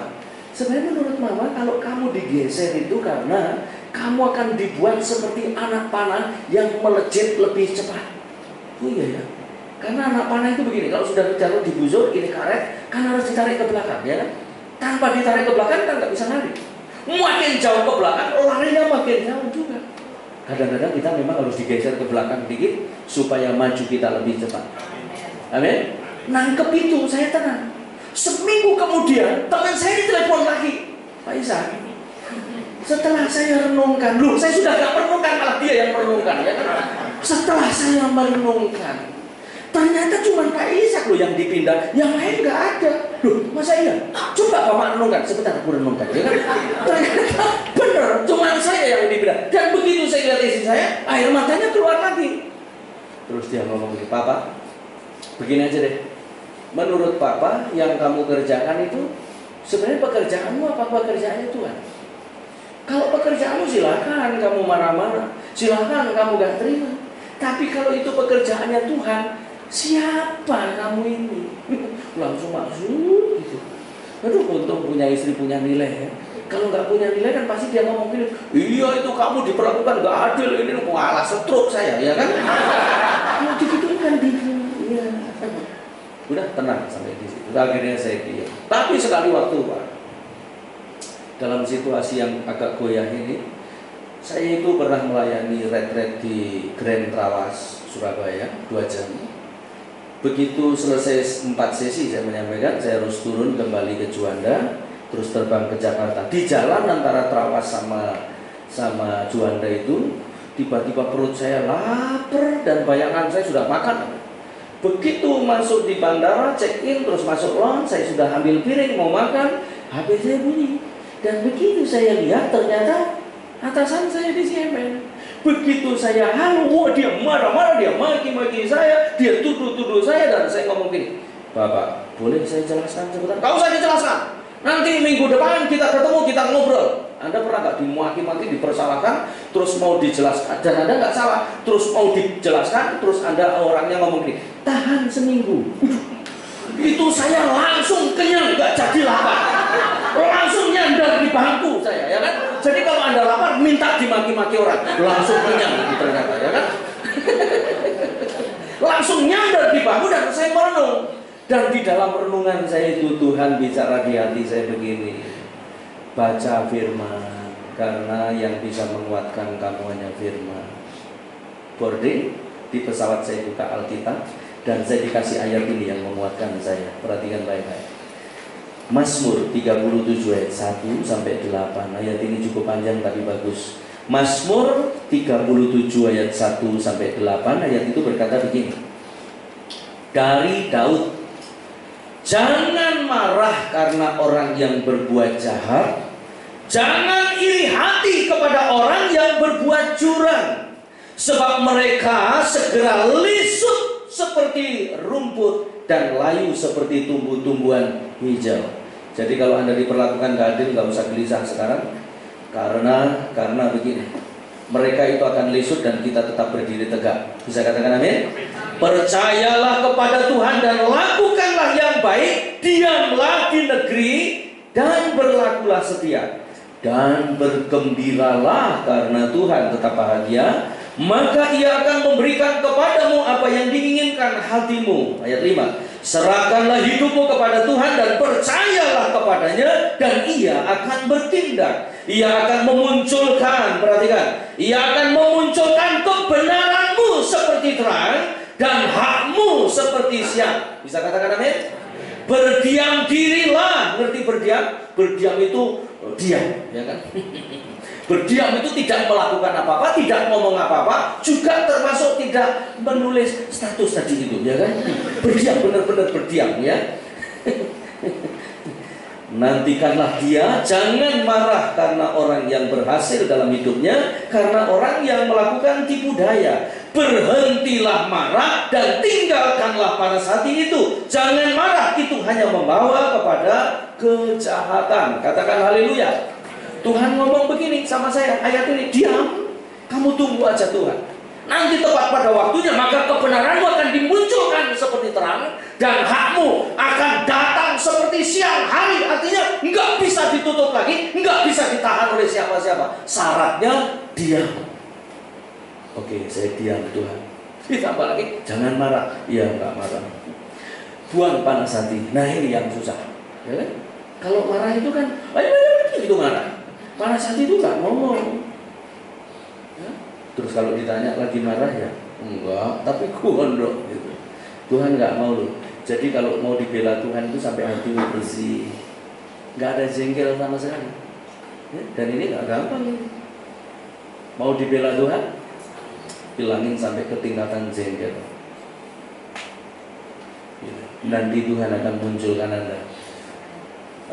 Sebenarnya menurut Mama, kalau kamu digeser itu karena kamu akan dibuat seperti anak panah yang melejit lebih cepat. Oh iya ya. Karena anak panah itu begini, kalau sudah jatuh di busur, ini karet, kan harus ditarik ke belakang, ya kan? Tanpa ditarik ke belakang kan nggak bisa lari. Makin jauh ke belakang, larinya makin jauh juga. Kadang-kadang kita memang harus digeser ke belakang dikit supaya maju kita lebih cepat. Amin. Nangkep itu, saya tenang. Seminggu kemudian teman saya ditelepon lagi, Pak Isa. Setelah saya renungkan, loh saya sudah gak merenungkan, malah dia yang merenungkan, ya kan? Setelah saya merenungkan, ternyata cuma Pak Ishak loh yang dipindah, yang lain nggak ada. Loh, masa iya? Coba Bapak renungkan, sebentar aku renungkan, ya kan? Ternyata benar, cuma saya yang dipindah. Dan begitu saya lihat istri saya, air matanya keluar lagi. Terus dia ngomong begini, Papa, begini aja deh. Menurut Papa, yang kamu kerjakan itu sebenarnya pekerjaanmu apa pekerjaannya Tuhan? Kalau pekerjaanmu silahkan kamu marah-marah, silahkan kamu gak terima. Tapi kalau itu pekerjaannya Tuhan, siapa kamu ini? Langsung masuk gitu. Aduh, untung punya istri punya nilai ya. Kalau nggak punya nilai kan pasti dia ngomong gini, iya itu kamu diperlakukan nggak adil, ini malah stroke saya, ya kan? Gitu kan iya. Udah tenang sampai di situ. Akhirnya saya diam. Tapi sekali waktu Pak, dalam situasi yang agak goyah ini, saya itu pernah melayani retret di Grand Trawas Surabaya 2 jam. Begitu selesai 4 sesi saya menyampaikan, saya harus turun kembali ke Juanda, terus terbang ke Jakarta. Di jalan antara Trawas sama Juanda itu, tiba-tiba perut saya lapar dan bayangan saya sudah makan. Begitu masuk di bandara, check-in, terus masuk lounge, saya sudah ambil piring mau makan, HP saya bunyi. Dan begitu saya lihat, ternyata atasan saya di CNN. Begitu saya halo, wah dia marah-marah, dia maki-maki saya, dia tuduh-tuduh saya, dan saya ngomong gini, Bapak, boleh saya jelaskan sebentar? Kau saya jelaskan. Nanti minggu depan kita ketemu, kita ngobrol. Anda pernah nggak dimaki-maki, dipersalahkan, terus mau dijelaskan, dan Anda nggak salah, terus mau dijelaskan, terus Anda orangnya ngomong gini, tahan seminggu. Itu saya langsung kenyang, nggak jadi lapar. Langsung nyandar di bangku saya, ya kan? Jadi kalau Anda lapar, minta dimaki-maki orang, langsung kenyang gitu ternyata, ya kan? Langsung nyandar di bangku dan saya merenung. Dan di dalam renungan saya itu Tuhan bicara di hati saya begini, baca firman, karena yang bisa menguatkan kamu hanya firman. Boarding, di pesawat saya buka Alkitab, dan saya dikasih ayat ini yang menguatkan saya. Perhatikan baik-baik. Mazmur 37 ayat 1 sampai 8. Ayat ini cukup panjang tapi bagus. Mazmur 37 ayat 1 sampai 8. Ayat itu berkata begini. Dari Daud, jangan marah karena orang yang berbuat jahat, jangan iri hati kepada orang yang berbuat curang, sebab mereka segera lisut seperti rumput dan layu seperti tumbuh-tumbuhan hijau. Jadi kalau Anda diperlakukan gak adil, gak usah gelisah sekarang, karena begini, mereka itu akan lisut dan kita tetap berdiri tegak. Bisa katakan amin? Percayalah kepada Tuhan dan lakukanlah yang baik, diamlah di negeri dan berlakulah setia, dan bergembiralah karena Tuhan tetap bahagia, maka Ia akan memberikan kepadamu apa yang diinginkan hatimu. Ayat 5. Serahkanlah hidupmu kepada Tuhan dan percayalah kepadanya, dan Ia akan bertindak. Ia akan memunculkan, perhatikan, Ia akan memunculkan kebenaranmu seperti terang dan hakmu seperti siang. Bisa katakan amin? Berdiam dirilah. Ngerti berdiam? Berdiam itu diam, ya kan? Berdiam itu tidak melakukan apa-apa, tidak ngomong apa-apa, juga termasuk tidak menulis status tadi itu, ya kan? Berdiam, benar-benar berdiam, ya. Nantikanlah dia, jangan marah karena orang yang berhasil dalam hidupnya, karena orang yang melakukan tipu daya. Berhentilah marah dan tinggalkanlah panas hati itu. Jangan marah, itu hanya membawa kepada kejahatan. Katakan haleluya. Tuhan ngomong begini sama saya, ayat ini, diam, kamu tunggu aja Tuhan. Nanti tepat pada waktunya maka kebenaranmu akan dimunculkan seperti terang, dan hakmu akan datang seperti siang hari. Artinya nggak bisa ditutup lagi, nggak bisa ditahan oleh siapa-siapa. Syaratnya diam. Oke, saya diam Tuhan. Ditambah lagi, jangan marah. Iya, nggak marah. Buang panas hati. Nah ini yang susah, ya kan? Kalau marah itu kan, ayo gitu marah. Panas hati itu nggak ngomong. Ya? Terus kalau ditanya lagi marah ya, enggak, tapi gondok gitu. Tuhan nggak mau loh. Jadi kalau mau dibela Tuhan itu sampai hati bersih, nggak ada jengkel sama sekali. Ya? Dan ini nggak gampang ini. Mau dibela Tuhan, hilangin sampai ke tingkatan jengkel. Nanti Tuhan akan munculkan Anda.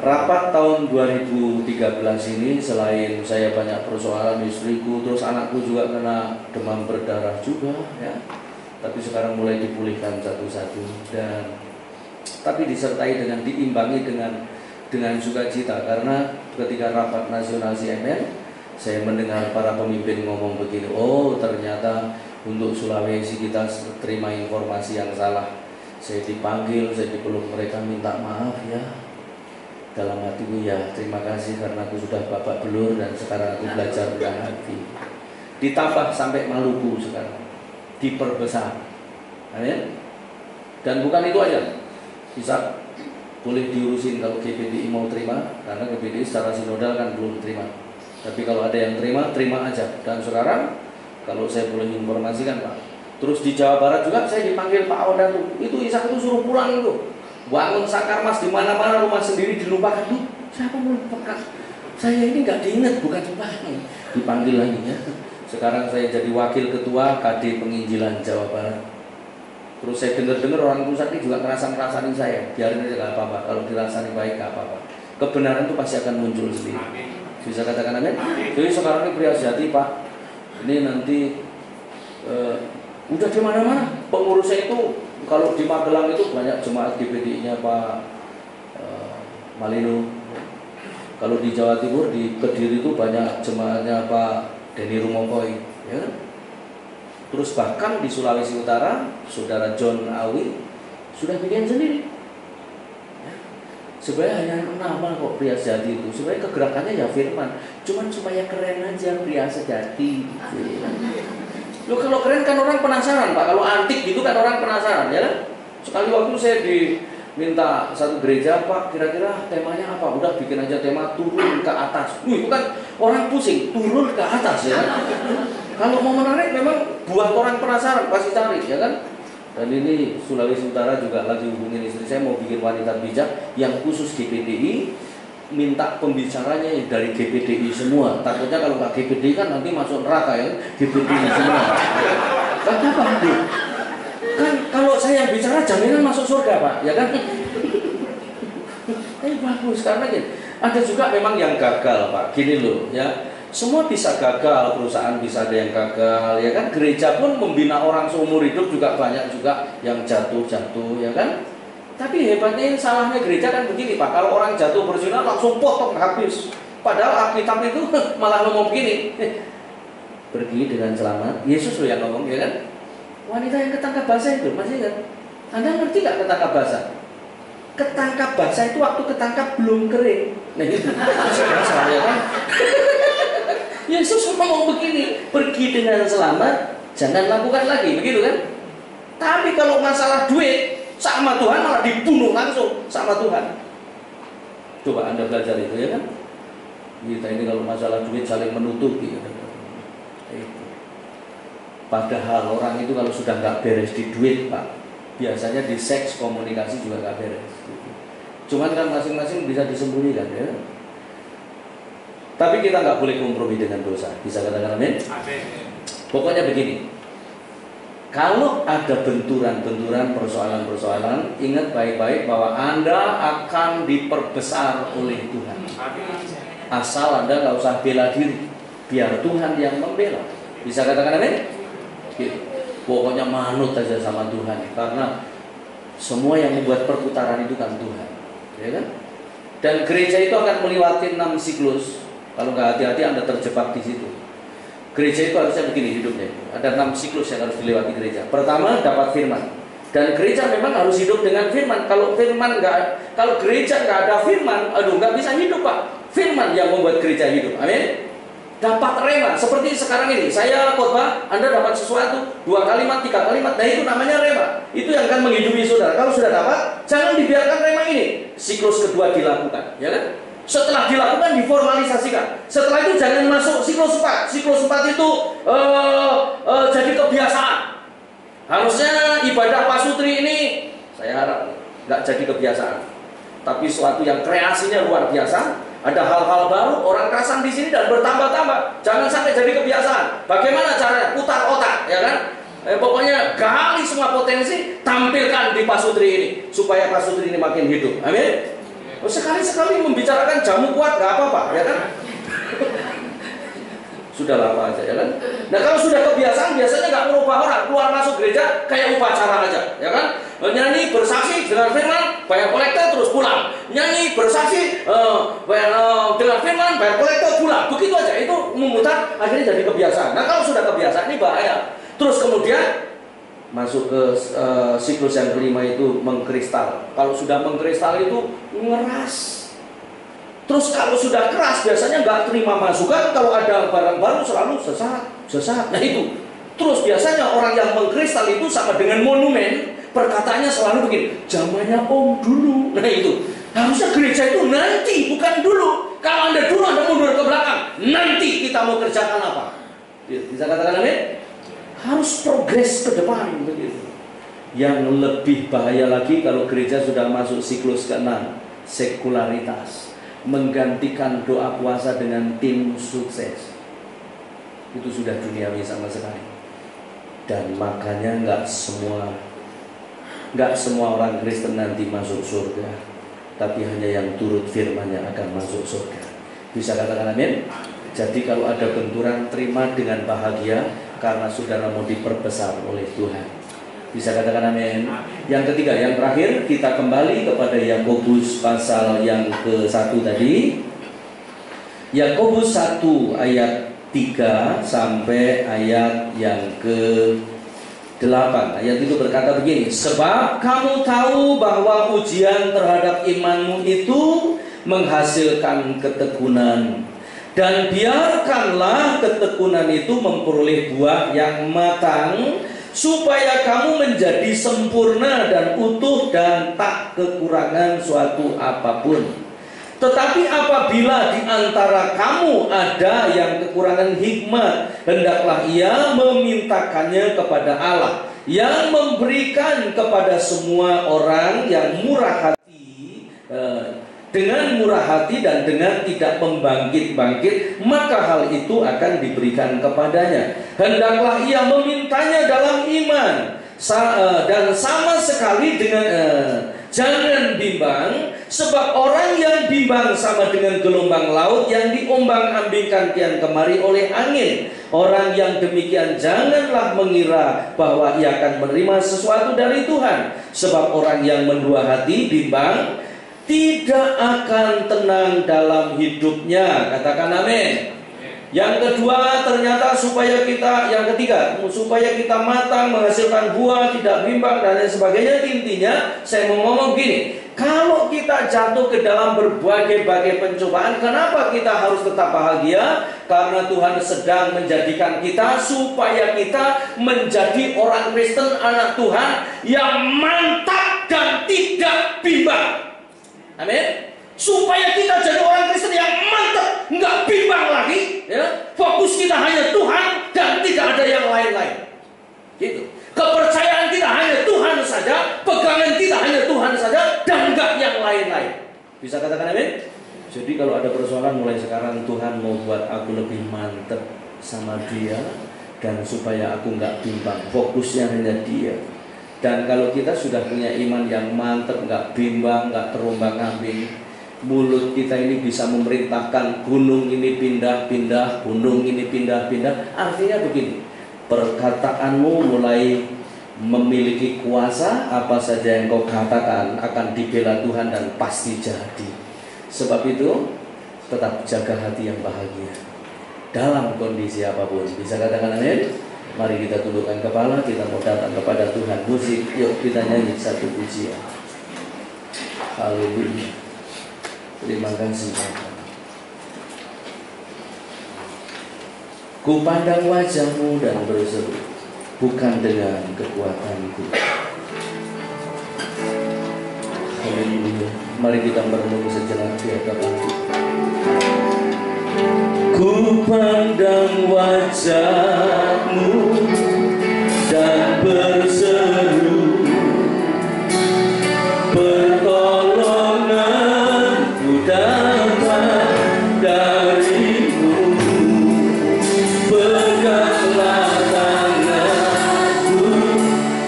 Rapat tahun 2013 ini, selain saya banyak persoalan istriku, terus anakku juga kena demam berdarah juga, ya. Tapi sekarang mulai dipulihkan satu-satu, dan tapi disertai dengan diimbangi dengan sukacita, karena ketika rapat nasional CMN, saya mendengar para pemimpin ngomong begini, oh ternyata untuk Sulawesi kita terima informasi yang salah. Saya dipanggil, saya dipeluk mereka, minta maaf ya. Dalam hatiku ya terima kasih karena aku sudah babak belur dan sekarang aku belajar rendah hati. Ditambah sampai Maluku sekarang, diperbesar. Amin. Dan bukan itu aja, bisa boleh diurusin kalau GPDI mau terima, karena GPDI secara sinodal kan belum terima. Tapi kalau ada yang terima, terima aja. Dan sekarang kalau saya boleh informasikan Pak, terus di Jawa Barat juga saya dipanggil Pak Oda tuh. Itu Ishak itu suruh pulang itu. Bangun sakar mas di mana-mana, rumah sendiri dilupakan. Tuh, siapa mau lupakan? Saya ini nggak diingat, bukan dipanggil. Dipanggil lagi ya. Sekarang saya jadi wakil ketua KD Penginjilan Jawa Barat. Terus saya dengar-dengar orang pusat ini juga ngerasain saya. Biarin aja nggak apa-apa. Kalau dirasani baik nggak apa-apa. Kebenaran itu pasti akan muncul sendiri. Bisa katakan amin? Jadi sekarang ini pria sejati Pak. Ini nanti udah di mana-mana. Pengurusnya itu kalau di Magelang itu banyak jemaat GPDI-nya Pak Malino. Kalau di Jawa Timur di Kediri itu banyak jemaatnya Pak Denny Rumokoi, ya. Terus bahkan di Sulawesi Utara Saudara John Awi sudah bikin sendiri. Ya. Sebenarnya hanya nama kok pria sejati itu. Sebenarnya kegerakannya ya firman, cuman supaya keren aja pria sejati. Loh kalau keren kan orang penasaran Pak, kalau antik gitu kan orang penasaran, ya kan? Sekali waktu saya diminta satu gereja, Pak kira-kira temanya apa? Udah bikin aja tema turun ke atas. Itu kan orang pusing, turun ke atas ya kan? Kalau mau menarik memang buat orang penasaran, pasti cari ya kan? Dan ini Sulawesi Utara juga lagi hubungin istri saya mau bikin wanita bijak yang khusus GPDI. Minta pembicaranya dari GPDI semua. Takutnya kalau nggak GPDI kan nanti masuk neraka ya. GPDI semua. Kenapa itu? Kan kalau saya yang bicara jaminan masuk surga Pak, ya kan? Bagus karena gini. Ada juga memang yang gagal Pak. Gini loh ya. Semua bisa gagal, perusahaan bisa ada yang gagal, ya kan? Gereja pun membina orang seumur hidup juga banyak juga yang jatuh-jatuh, ya kan? Tapi hebatnya salahnya gereja kan begini Pak, kalau orang jatuh berzina langsung potong habis. Padahal Alkitab itu malah ngomong begini, pergi dengan selamat. Yesus loh yang ngomong, ya kan? Wanita yang ketangkap basah itu, masih ingat? Anda ngerti nggak ketangkap basah? Ketangkap basah itu waktu ketangkap belum kering. Nah itu, basah ya kan? Yesus ngomong begini, pergi dengan selamat, jangan lakukan lagi, begitu kan? Tapi kalau masalah duit, sama Tuhan malah dibunuh langsung sama Tuhan. Coba Anda belajar itu ya kan. Kita ini kalau masalah duit saling menutupi. Padahal orang itu kalau sudah nggak beres di duit Pak, biasanya di seks komunikasi juga nggak beres. Cuman kan masing-masing bisa disembunyikan ya. Tapi kita nggak boleh kompromi dengan dosa. Bisa katakan amin? Pokoknya begini. Kalau ada benturan-benturan, persoalan-persoalan, ingat baik-baik bahwa Anda akan diperbesar oleh Tuhan. Asal Anda nggak usah bela diri, biar Tuhan yang membela. Bisa katakan amin? Gitu. Pokoknya manut aja sama Tuhan, karena semua yang membuat perputaran itu kan Tuhan, ya kan? Dan gereja itu akan melewati 6 siklus. Kalau nggak hati-hati Anda terjebak di situ. Gereja itu harusnya begini hidupnya. Ada 6 siklus yang harus dilewati gereja. Pertama, dapat firman. Dan gereja memang harus hidup dengan firman. Kalau gereja nggak ada firman, nggak bisa hidup, Pak. Firman yang membuat gereja hidup. Amin. Dapat rema. Seperti sekarang ini, saya khotbah, Anda dapat sesuatu, 2 kalimat, 3 kalimat. Nah, itu namanya rema. Itu yang akan menghidupi saudara. Kalau sudah dapat, jangan dibiarkan rema ini. Siklus kedua dilakukan, ya kan? Setelah dilakukan, diformalisasikan. Setelah itu jangan masuk siklus 4. Siklus 4 itu jadi kebiasaan. Harusnya ibadah pasutri ini, saya harap nggak jadi kebiasaan, tapi suatu yang kreasinya luar biasa. Ada hal-hal baru, orang kerasan di sini dan bertambah-tambah. Jangan sampai jadi kebiasaan. Bagaimana caranya? Putar otak, ya kan? Pokoknya gali semua potensi, tampilkan di pasutri ini supaya pasutri ini makin hidup. Amin. Sekali-sekali membicarakan jamu kuat gak apa-apa, ya kan? Sudah lama aja, ya kan? Nah, kalau sudah kebiasaan, biasanya nggak merubah orang. Keluar masuk gereja kayak upacara aja, ya kan? Nyanyi bersaksi dengan firman, bayar kolektor terus pulang. Nyanyi bersaksi dengan firman, bayar kolektor pulang. Begitu aja, itu memutar, akhirnya jadi kebiasaan. Nah, kalau sudah kebiasaan ini bahaya. Terus kemudian masuk ke siklus yang kelima itu mengkristal. Kalau sudah mengkristal itu ngeras. Terus kalau sudah keras biasanya nggak terima masukan. Kalau ada barang baru selalu sesat. Nah itu. Terus biasanya orang yang mengkristal itu sama dengan monumen. Perkataannya selalu begini, zamannya Om dulu. Nah itu. Harusnya gereja itu nanti, bukan dulu. Kalau Anda dulu, Anda mundur ke belakang. Nanti kita mau kerjakan apa? Bisa katakan amin? Harus progres ke depan begitu. Yang lebih bahaya lagi kalau gereja sudah masuk siklus ke-6, sekularitas, menggantikan doa puasa dengan tim sukses. Itu sudah duniawi sama sekali. Dan makanya nggak semua orang Kristen nanti masuk surga, tapi hanya yang turut firman-Nya akan masuk surga. Bisa katakan amin? Jadi kalau ada benturan, terima dengan bahagia, karena saudara mau diperbesar oleh Tuhan. Bisa katakan amin. Yang ketiga, yang terakhir, kita kembali kepada Yakobus pasal yang ke-1 tadi. Yakobus 1 ayat 3 sampai ayat yang ke-8. Ayat itu berkata begini, sebab kamu tahu bahwa ujian terhadap imanmu itu menghasilkan ketekunan. Dan biarkanlah ketekunan itu memperoleh buah yang matang, supaya kamu menjadi sempurna dan utuh dan tak kekurangan suatu apapun. Tetapi apabila di antara kamu ada yang kekurangan hikmat, hendaklah ia memintakannya kepada Allah, yang memberikan kepada semua orang yang murah hati, dengan murah hati dan dengan tidak membangkit-bangkit, maka hal itu akan diberikan kepadanya. Hendaklah ia memintanya dalam iman, dan sama sekali dengan jangan bimbang, sebab orang yang bimbang sama dengan gelombang laut yang diombang-ambingkan kian kemari oleh angin. Orang yang demikian janganlah mengira bahwa ia akan menerima sesuatu dari Tuhan, sebab orang yang mendua hati, bimbang, tidak akan tenang dalam hidupnya. Katakan amin. Yang kedua, ternyata yang ketiga, supaya kita matang, menghasilkan buah, tidak bimbang dan lain sebagainya. Intinya, saya mau ngomong gini, kalau kita jatuh ke dalam berbagai-bagai pencobaan, kenapa kita harus tetap bahagia? Karena Tuhan sedang menjadikan kita supaya kita menjadi orang Kristen, anak Tuhan yang mantap dan tidak bimbang. Amin. Supaya kita jadi orang Kristen yang mantap, nggak bimbang lagi, ya. Fokus kita hanya Tuhan dan tidak ada yang lain-lain. Gitu. Kepercayaan kita hanya Tuhan saja, pegangan kita hanya Tuhan saja, dan nggak yang lain-lain. Bisa katakan amin? Jadi kalau ada persoalan mulai sekarang, Tuhan mau buat aku lebih mantap sama Dia, dan supaya aku nggak bimbang, fokusnya hanya Dia. Dan kalau kita sudah punya iman yang mantap, nggak bimbang, nggak terombang-ambing, mulut kita ini bisa memerintahkan gunung ini pindah-pindah, gunung ini pindah-pindah. Artinya begini, perkataanmu mulai memiliki kuasa, apa saja yang kau katakan akan dibela Tuhan dan pasti jadi. Sebab itu tetap jaga hati yang bahagia. dalam kondisi apapun. Bisa katakan amin? Mari kita tundukkan kepala, kita mau datang kepada Tuhan. Musik, yuk kita nyanyi satu pujian. Haleluya. Terima kasih Bapa. Ku pandang wajah-Mu dan berseru, bukan dengan kekuatanku. Haleluya. Mari kita merenung sejenak di hadapan Tuhan. Ku pandang wajah-Mu dan berseru, pertolonganku datang dari-Mu. Peganglah tanganku,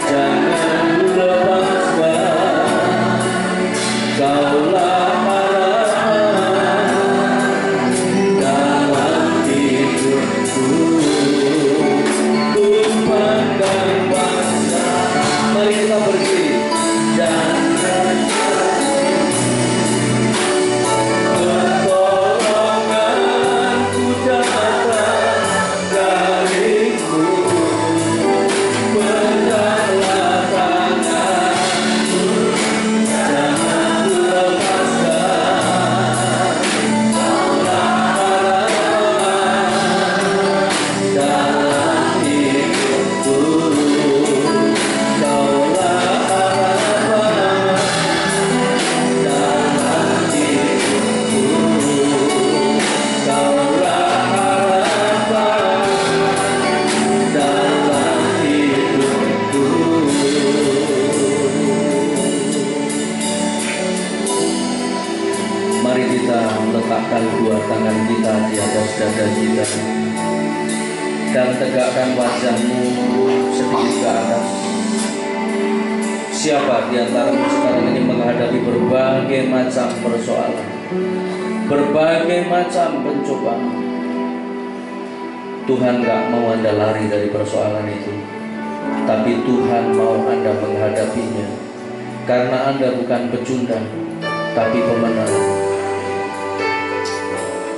jangan lepaskan. Kaulah harapan dalam hidupku. Ku pandang wajah. Mari kita berdiri dan pertolonganku datang dari-Mu. Peganglah tanganku, jangan lepaskan. Kaulah harapan dalam hidupku. Kaulah harapan dalam hidupku. Kaulah harapan dalam hidupku. Mari kita letakkan dua tangan kita di atas dada kita dan tegakkan wajah-Mu sedikit ke atas. Siapa di antaramu sekarang ini menghadapi berbagai macam persoalan, berbagai macam pencobaan? Tuhan gak mau Anda lari dari persoalan itu, tapi Tuhan mau Anda menghadapinya, karena Anda bukan pecundang, tapi pemenang.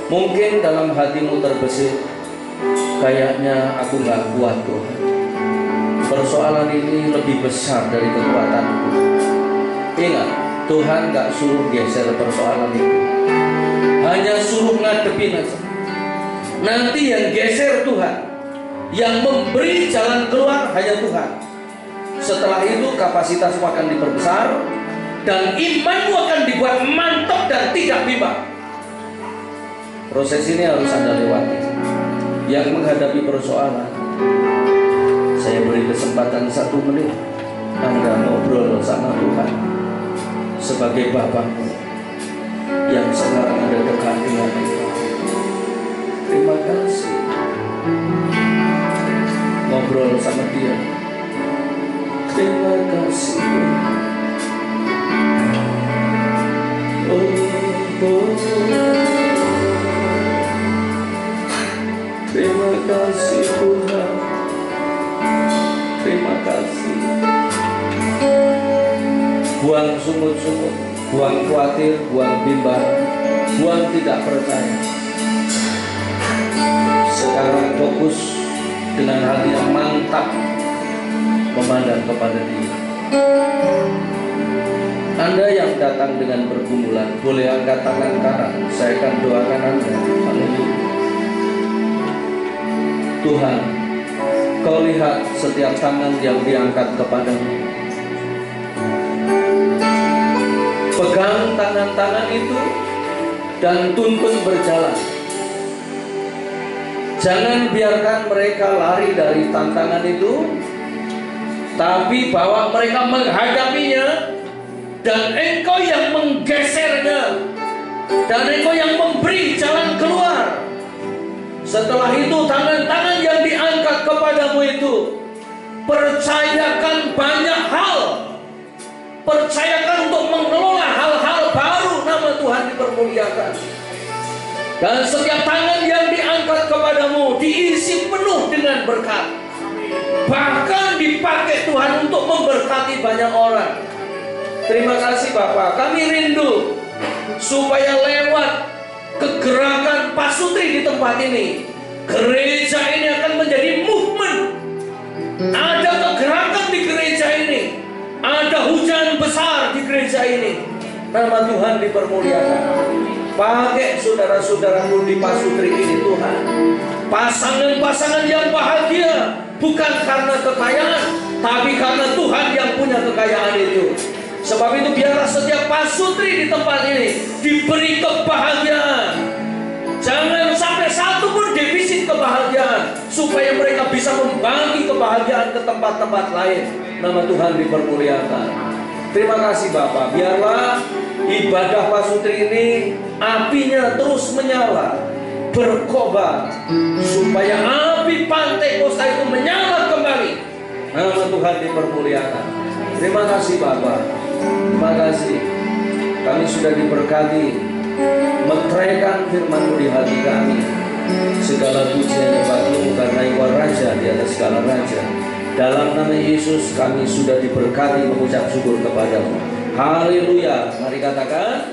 Mungkin dalam hatimu terbesit, kayaknya aku gak kuat Tuhan. Persoalan ini lebih besar dari kekuatanku. Ingat, Tuhan gak suruh geser persoalan itu, hanya suruh ngadepin aja. Nanti yang geser Tuhan, yang memberi jalan keluar hanya Tuhan. Setelah itu kapasitasmu akan diperbesar dan imanmu akan dibuat mantap dan tidak bimbang. Proses ini harus Anda lewati. Yang menghadapi persoalan, saya beri kesempatan 1 menit Anda ngobrol sama Tuhan sebagai Bapakmu yang sekarang ada dekat dengan Anda. Terima kasih. Ngobrol sama Dia. Terima kasih. Terima kasih Tuhan. Terima kasih. Buang sungut-sungut, buang khawatir, buang bimbang, buang tidak percaya. Sekarang fokus dengan hati yang mantap memandang kepada Dia. Anda yang datang dengan pergumulan, boleh angkat tangan kanan. Saya akan doakan Anda. Haleluya. Tuhan, Kau lihat setiap tangan yang diangkat kepadamu. Pegang tangan-tangan itu dan tuntun berjalan. Jangan biarkan mereka lari dari tantangan itu, tapi bawa mereka menghadapinya, dan Engkau yang menggesernya, dan Engkau yang memberi jalan keluar. Setelah itu tangan-tangan yang diangkat kepadamu itu, percayakan banyak hal. Percayakan untuk mengelola hal-hal baru, nama Tuhan dipermuliakan. Dan setiap tangan yang diangkat kepadamu diisi penuh dengan berkat. Bahkan dipakai Tuhan untuk memberkati banyak orang. Terima kasih Bapak. Kami rindu supaya lewat kegerakan Pak Sutri di tempat ini, Gereja ini akan menjadi movement. Ada kegerakan di gereja ini. Ada hujan besar di gereja ini. Nama Tuhan dipermuliakan. Pakai saudara-saudaramu di pasutri ini Tuhan. Pasangan-pasangan yang bahagia, bukan karena kekayaan, tapi karena Tuhan yang punya kekayaan itu. Sebab itu biarlah setiap pasutri di tempat ini diberi kebahagiaan. Jangan sampai satu pun defisit kebahagiaan, supaya mereka bisa membagi kebahagiaan ke tempat-tempat lain. Nama Tuhan dipermuliakan. Terima kasih Bapak. Biarlah ibadah pasutri ini apinya terus menyala, berkobar, supaya api Pantai Kosta itu menyala kembali. Nama Tuhan dipermuliakan. Terima kasih Bapak. Terima kasih. Kami sudah diberkati meteraikan firman-Mu di hati kami. Segala pujian bagi-Mu karena Engkau Raja di atas segala raja. Dalam nama Yesus kami sudah diberkati mengucap syukur kepada-Mu. Haleluya. Mari katakan